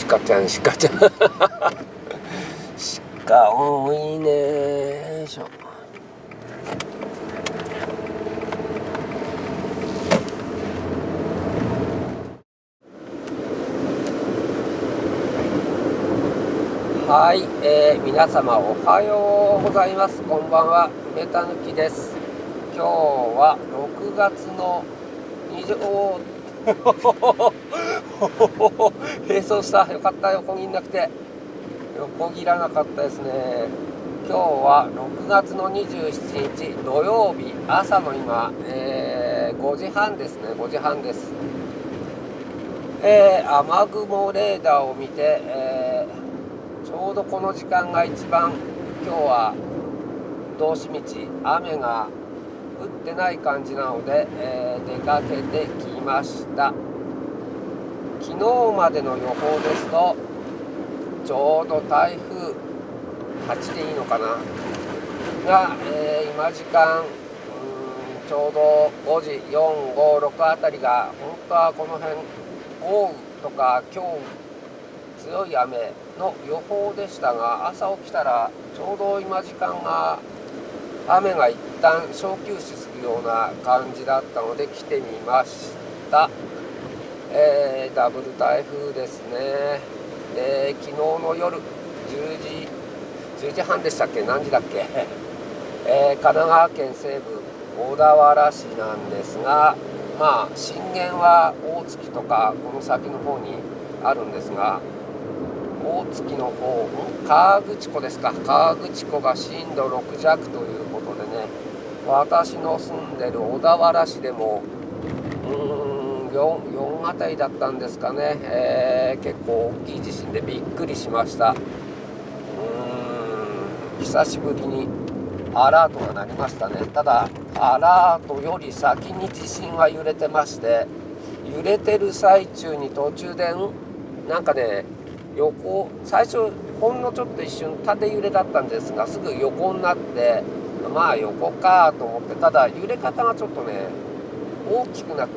鹿ちゃん鹿多いね。よいしょ。はい、皆様おはようございます。こんばんは、梅田ぬきです。今日は6月の並走した。よかった、横切んなくて。横切らなかったですね。今日は6月の27日土曜日朝の今、5時半ですね。5時半です。雨雲レーダーを見て、ちょうどこの時間が一番今日は道志みち雨が降ってない感じなので、出かけてきました。昨日までの予報ですとちょうど台風8でいいのかなが、今時間ちょうど5時4、5、6あたりが本当はこの辺豪雨とか強雨強い雨の予報でしたが、朝起きたらちょうど今時間が雨が一旦小休止するような感じだったので来てみました。ダブル台風ですね。昨日の夜10時半でしたっけ、何時だっけ、神奈川県西部小田原市なんですが、震源は大月とかこの先の方にあるんですが、大月の方、河口湖ですか。河口湖が震度6弱ということでね、私の住んでる小田原市でも4あたりだったんですかね。結構大きい地震でびっくりしました。久しぶりにアラートが鳴りましたね。ただアラートより先に地震は揺れてまして、揺れてる最中に途中でなんかね、最初ほんのちょっと一瞬縦揺れだったんですが、すぐ横になって、横かと思って、ただ揺れ方がちょっとね大きくなく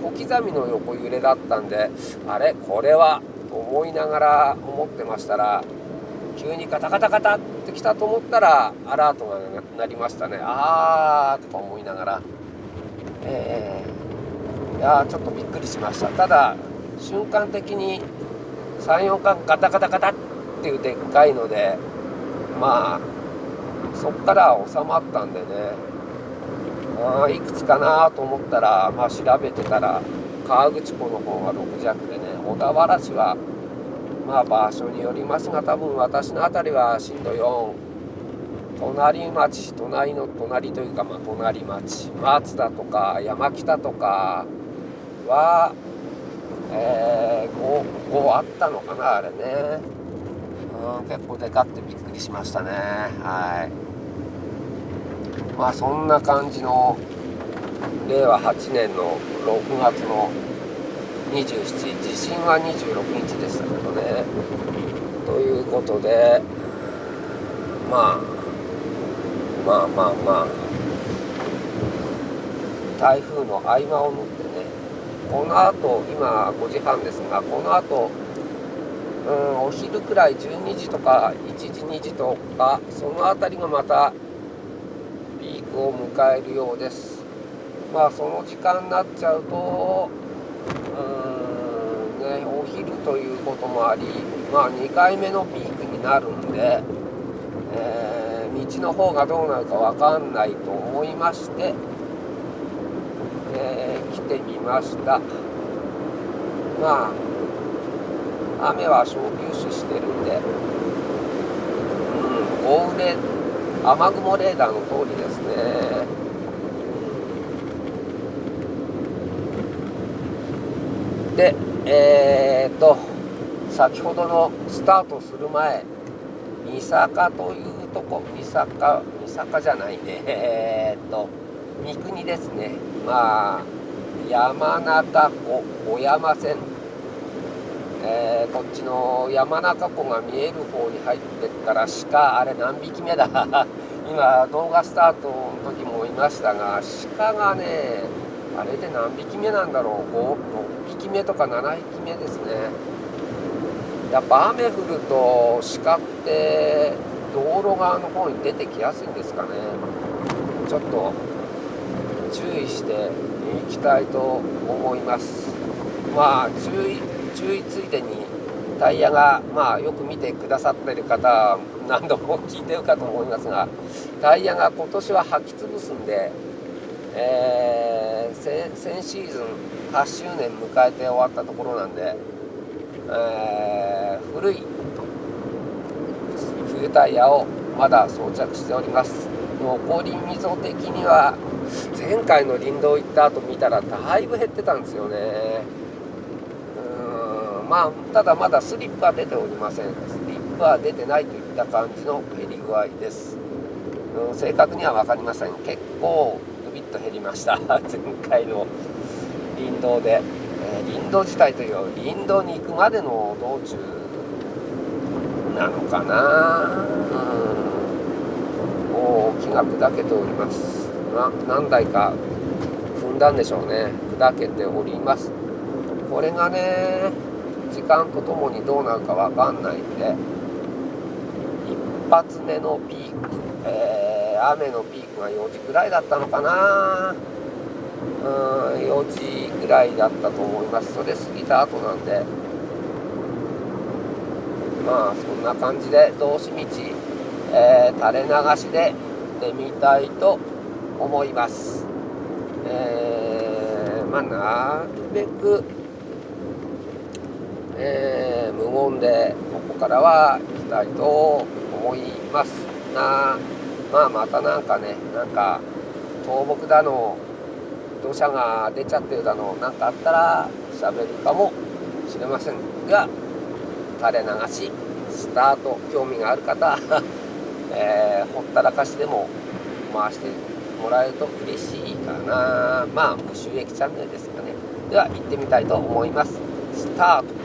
小刻みの横揺れだったんで、あれこれはと思いながら思ってましたら、急にガタガタガタってきたと思ったらアラートが鳴りましたね。とか思いながら、いやちょっとびっくりしました。ただ瞬間的に3、4回ガタガタガタっていうでっかいので、そっから収まったんでね、いくつかなと思ったら、調べてたら河口湖の方が6弱でね、小田原市は場所によりますが、多分私の辺りは震度4、隣の隣というか、隣町松田とか山北とかは5あったのかな、あれね。結構でかってびっくりしましたね。そんな感じの令和8年の6月の27日、地震は26日でしたけどね。ということで、台風の合間を縫ってね、この後今5時半ですが、この後お昼くらい12時とか1時2時とか、その辺りがまたピークを迎えるようです。その時間になっちゃうとお昼ということもあり、2回目のピークになるんで、道の方がどうなるか分かんないと思いまして、来てみました。雨は小休止してるんで、雨雲レーダーの通りですね。で、先ほどのスタートする前、三坂というとこ、三坂じゃないね、三国ですね。山中湖小山線、こっちの山中湖が見える方に入ってったら鹿、あれ何匹目だ今動画スタートの時もいましたが、鹿がね、あれで何匹目なんだろう、6匹目とか7匹目ですね。やっぱ雨降ると鹿って道路側の方に出てきやすいんですかね。ちょっと注意していきたいと思います。まあ注意ついでにタイヤが、よく見てくださってる方は何度も聞いてるかと思いますが、タイヤが今年は履き潰すんで、先シーズン8周年迎えて終わったところなんで、古い冬タイヤをまだ装着しております。残り溝的には前回の林道行った後見たらだいぶ減ってたんですよね。ただまだスリップは出ておりません。スリップは出てないといった感じの減り具合です。正確には分かりません。結構グビッと減りました前回の林道で、林道自体というより林道に行くまでの道中なのかな。大きが砕けております。何台か踏んだんでしょうね。砕けております。これがね、時間とともにどうなるか分かんないんで、一発目のピーク、雨のピークが4時ぐらいだったのかな。4時ぐらいだったと思います。それ過ぎた後なんで、そんな感じで道志道、垂れ流しで行ってみたいと思います。なるべく無言でここからは行きたいと思いますまたなんか倒木だの土砂が出ちゃってるだのなんかあったら喋るかもしれませんが、垂れ流しスタート興味がある方ほったらかしでも回してもらえると嬉しいかな。無収益チャンネルですかね。では行ってみたいと思います。スタート。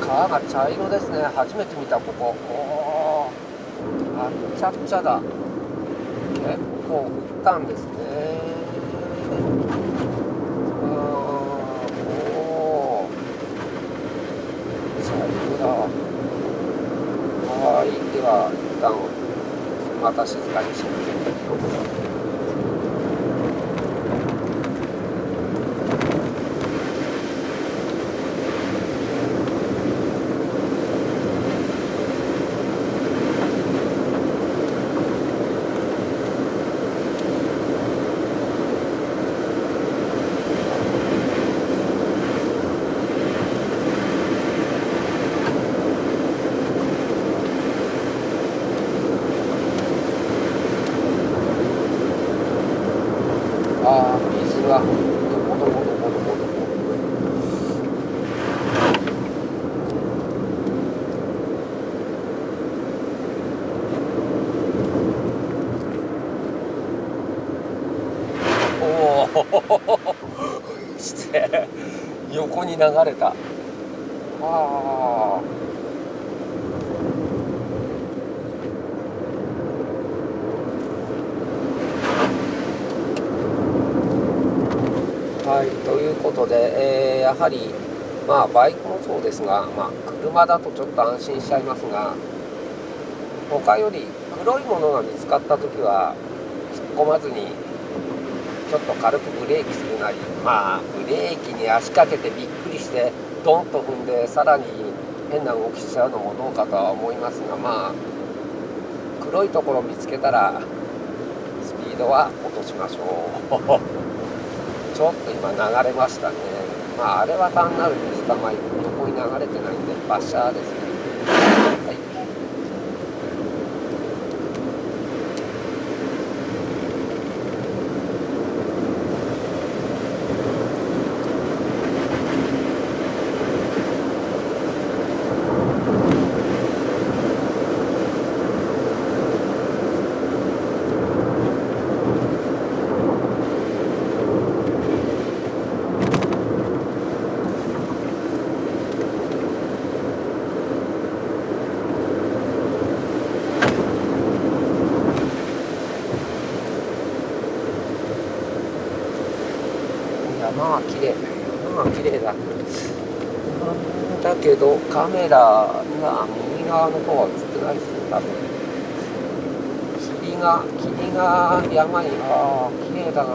川が茶色ですね。初めて見たここ。あっちゃっちゃだ。結構降ったんですね。茶色だ。はい、では一旦また静かにします。水がボドボドボドボドボド。おおして横に流れた。はい、ということで、やはり、バイクもそうですが、車だとちょっと安心しちゃいますが、他より黒いものが見つかったときは突っ込まずにちょっと軽くブレーキするなり、ブレーキに足かけてびっくりしてドンと踏んでさらに変な動きしちゃうのもどうかとは思いますが、黒いところを見つけたらスピードは落としましょう。ちょっと今流れましたね。あれは単なる水たまり、横に流れてないんでバシャーですね。はい。山は綺麗、山は綺麗だ。だけどカメラには右側の方は映ってないですね。多分霧が山に、綺麗だな。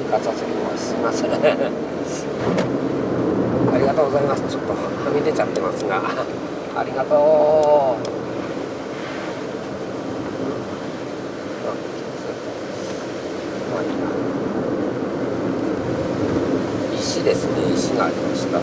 ガチャするのはすいません。ありがとうございます。ちょっとはみ出ちゃってますが、ありがとう。石ですね。石がありました。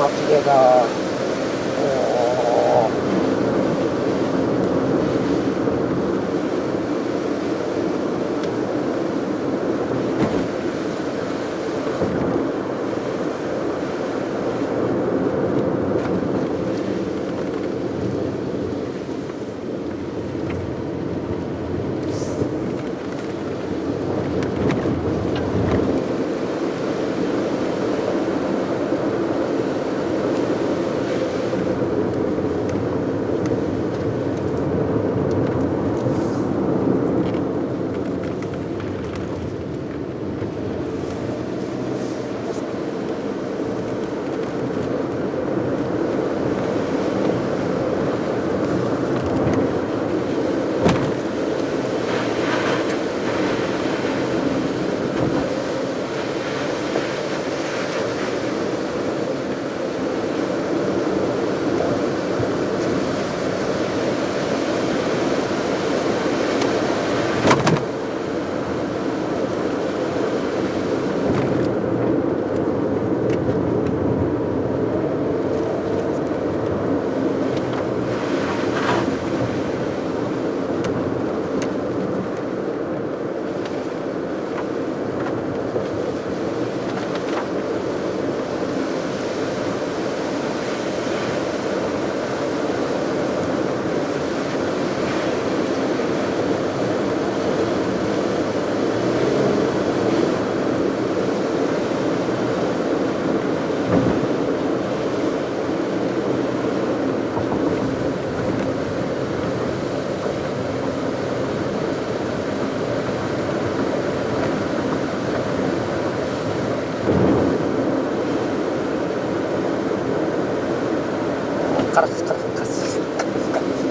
綺麗だ。カラスカラスカラスカラスカラス。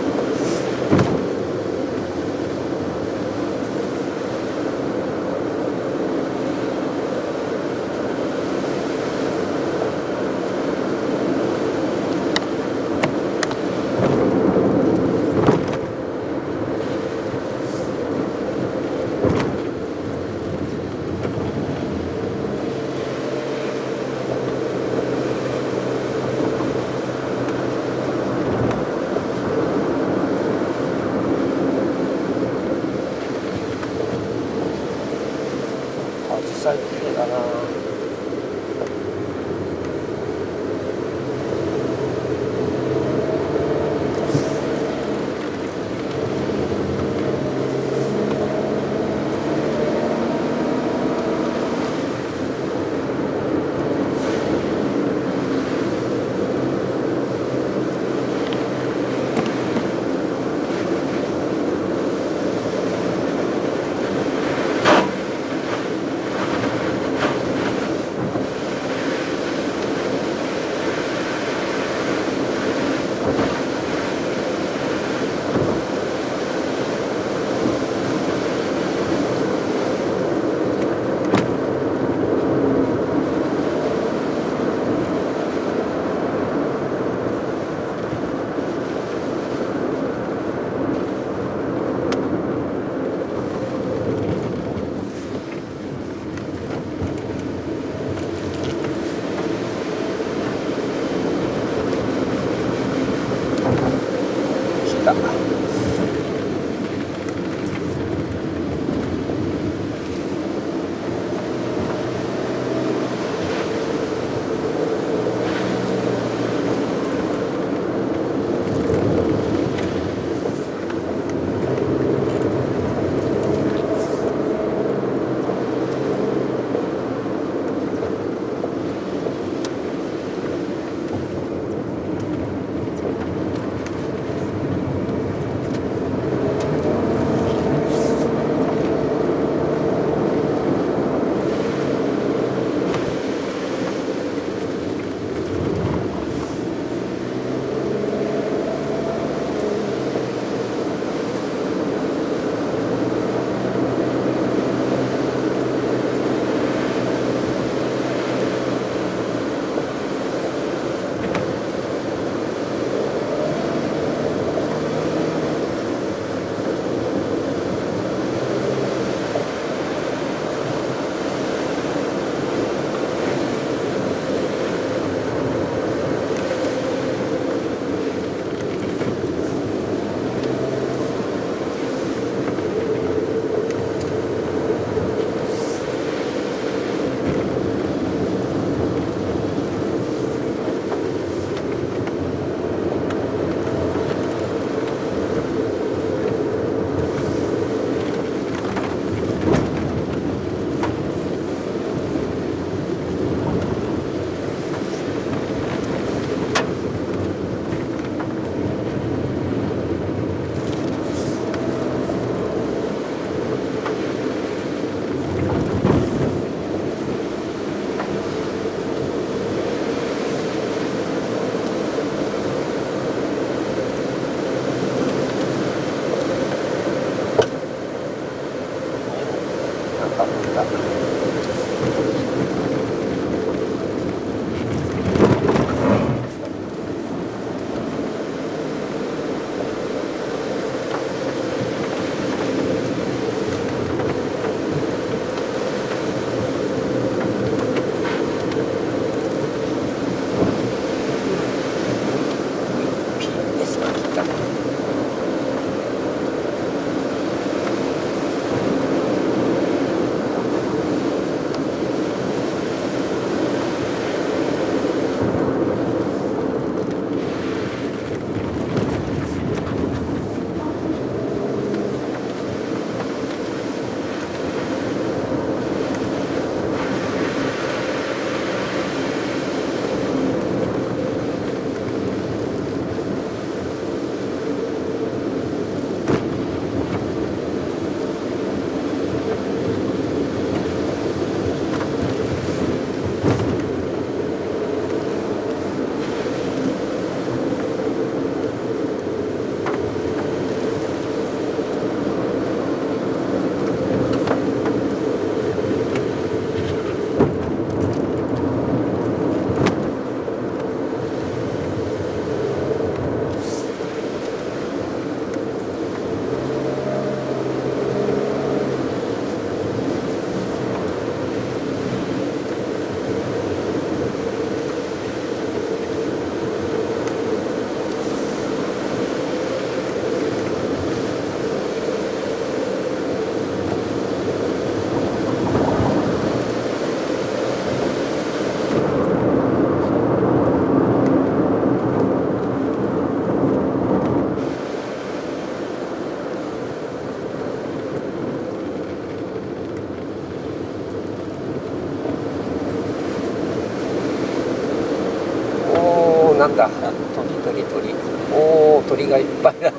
なんだ、鳥。おお、鳥がいっぱいだ。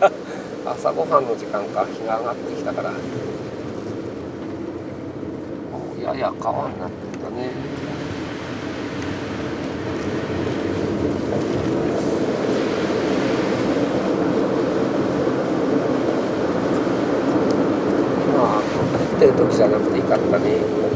朝ごはんの時間か、日が上がってきたから。やや川になってきたね。まあ降ってる時じゃなくてよかったね。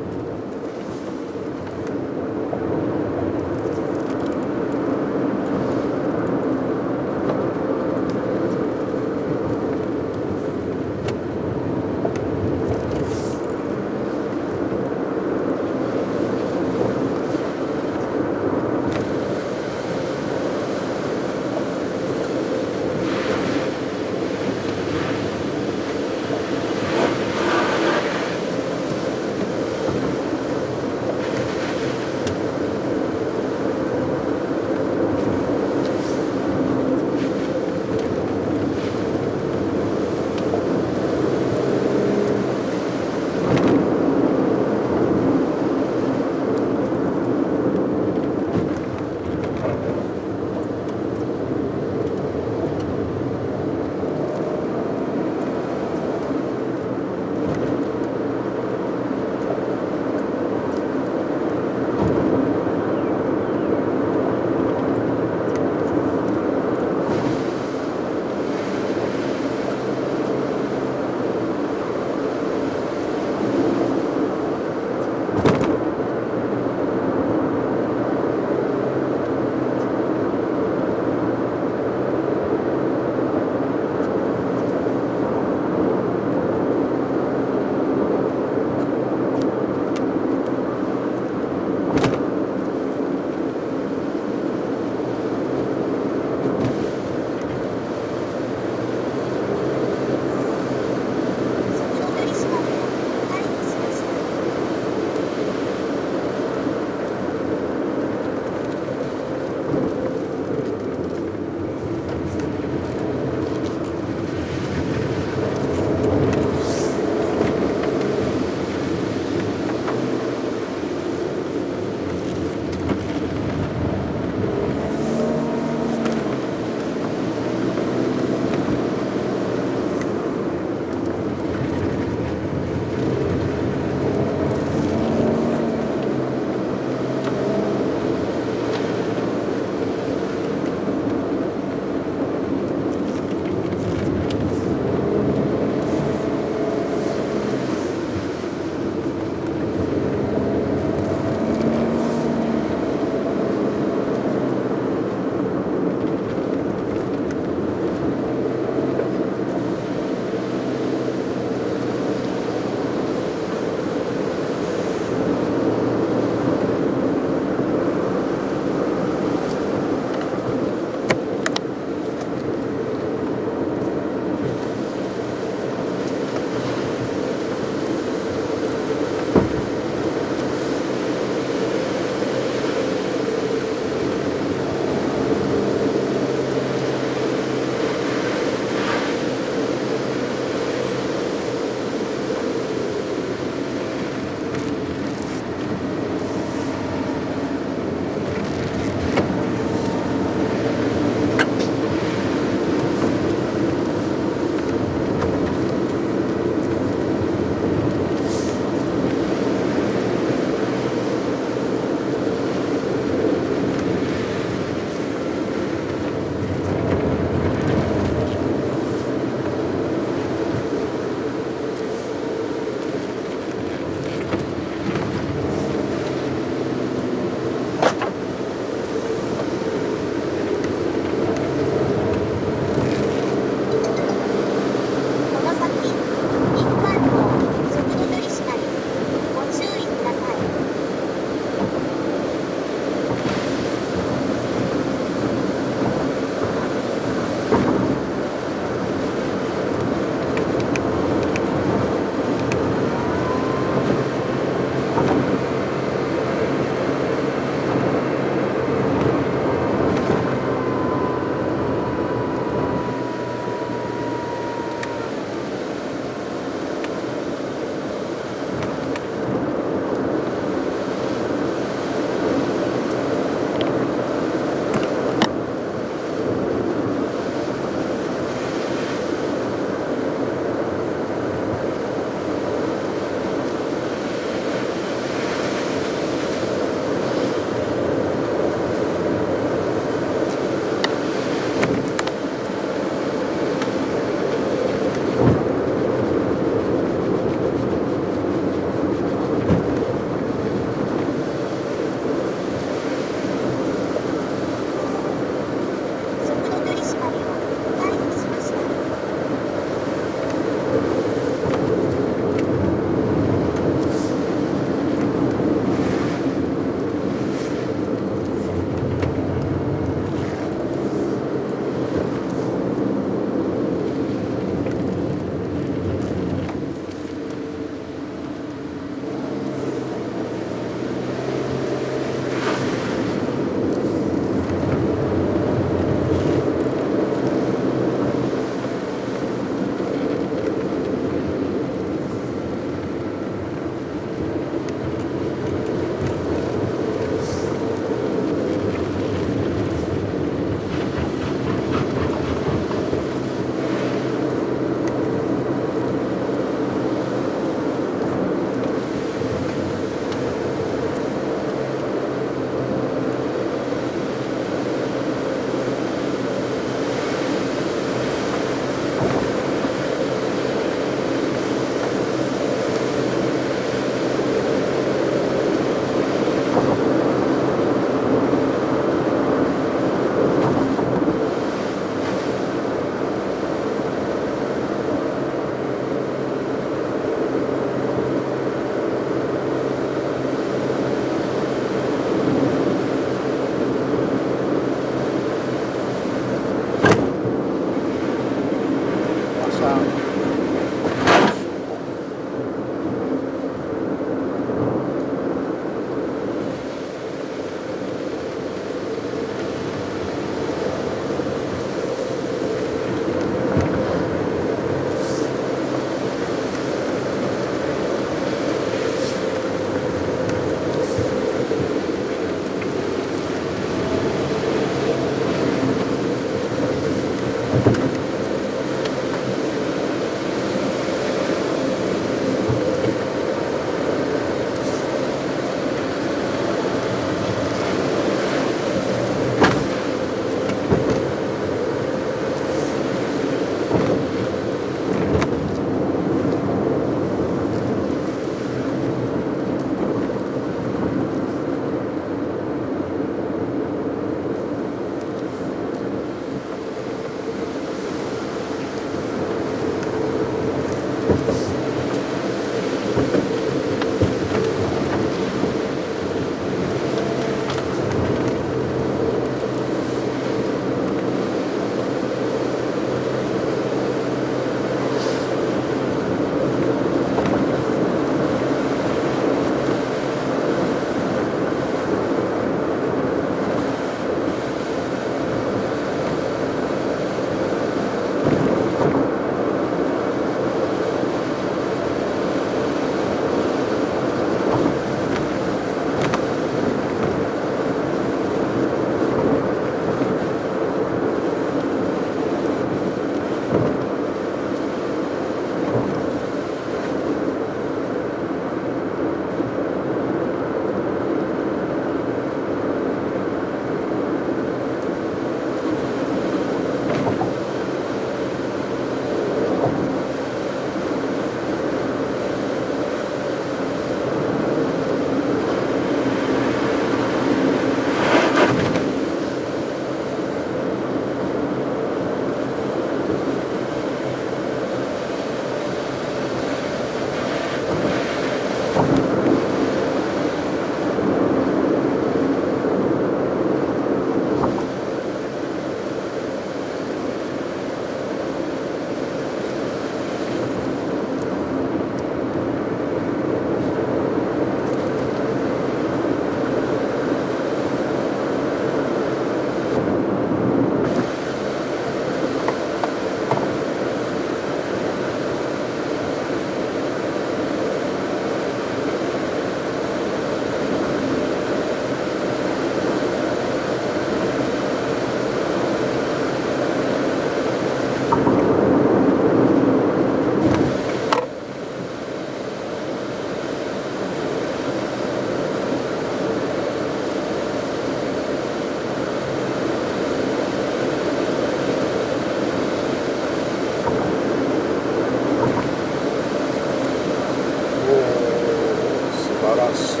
晴らしい。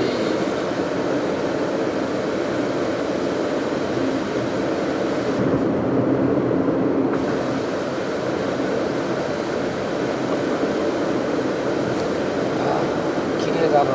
綺麗だな。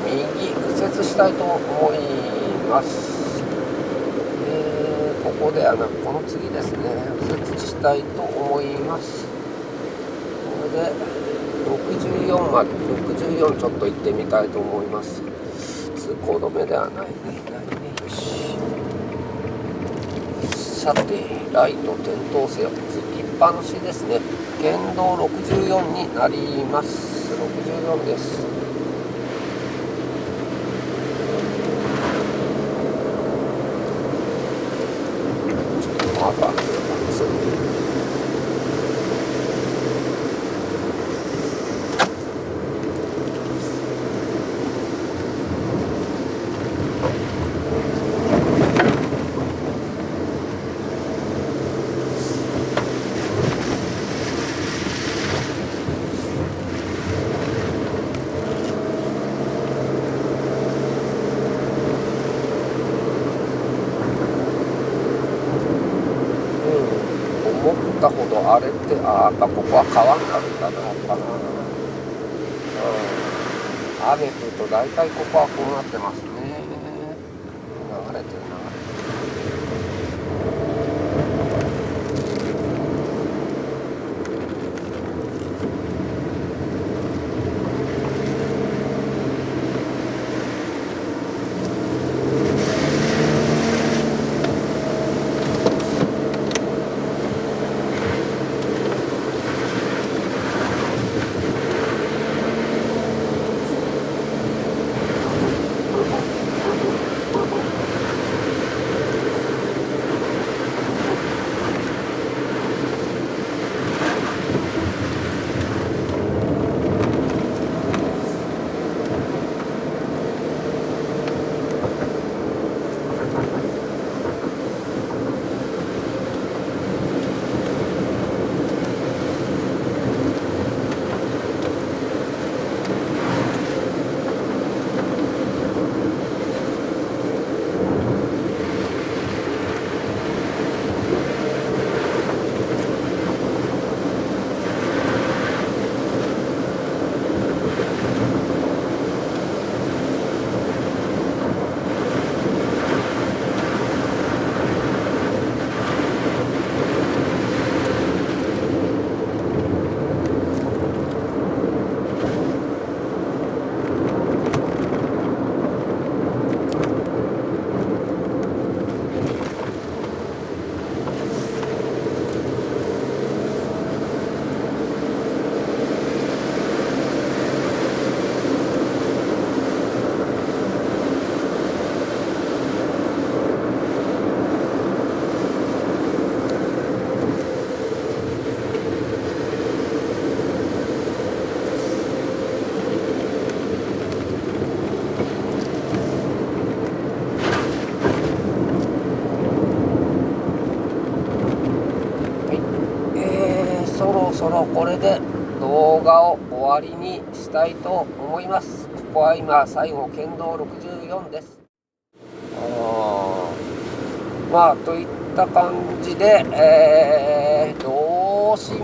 右右折したいと思います。ここではなくこの次ですね、右折したいと思います。これで64まで64ちょっと行ってみたいと思います。通行止めではないね。よし、さてライト点灯せよ、つきっぱなしですね。県道64になります。64です。まだ思ったほどあれって、やっぱここは川になるんだな、やっぱな。雨降ると大体ここはこうなってますね。流れてる流れてる。そろこれで動画を終わりにしたいと思います。ここは今最後県道64です。まあといった感じで、道志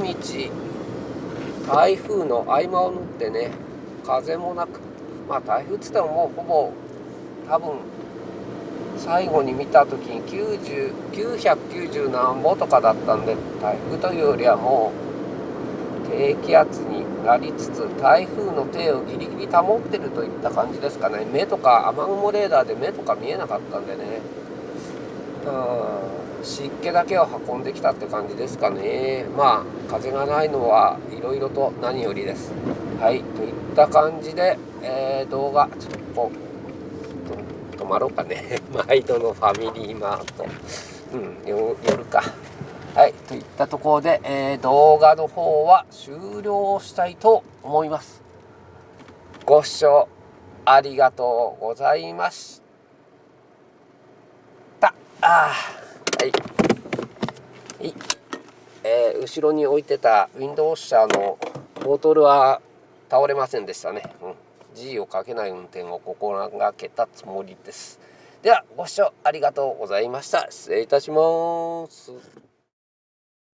道台風の合間を縫ってね、風もなく、まあ台風っつってももうほぼ多分最後に見た時に990何歩とかだったんで、台風というよりはもう低気圧になりつつ台風の手をギリギリ保ってるといった感じですかね。目とか雨雲レーダーで目とか見えなかったんでね、湿気だけを運んできたって感じですかね。まあ風がないのはいろいろと何よりです。はい、といった感じで、動画ちょっとこう止まろうかね毎度のファミリーマート、夜か。はい、といったところで、動画の方は終了したいと思います。ご視聴ありがとうございました。はい、後ろに置いてたウィンドウウォッシャーのボトルは倒れませんでしたね。G をかけない運転を心がけたつもりです。ではご視聴ありがとうございました。失礼いたします。